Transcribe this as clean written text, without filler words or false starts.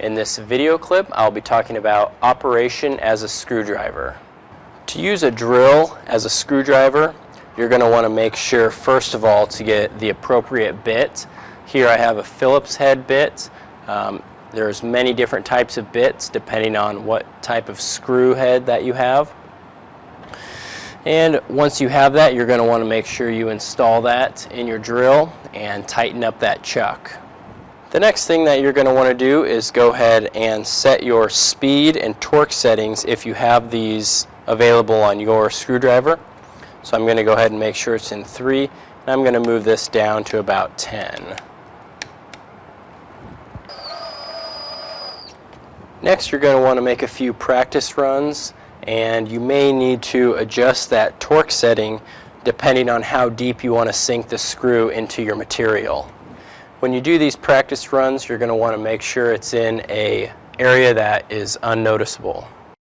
In this video clip, I'll be talking about operation as a screwdriver. To use a drill as a screwdriver, you're going to want to make sure, first of all, to get the appropriate bit. Here I have a Phillips head bit. There's many different types of bits depending on what type of screw head that you have. And once you have that, you're going to want to make sure you install that in your drill and tighten up that chuck. The next thing that you're going to want to do is go ahead and set your speed and torque settings if you have these available on your screwdriver. So I'm going to go ahead and make sure it's in 3, and I'm going to move this down to about 10. Next, you're going to want to make a few practice runs, and you may need to adjust that torque setting depending on how deep you want to sink the screw into your material. When you do these practice runs, you're going to want to make sure it's in an area that is unnoticeable.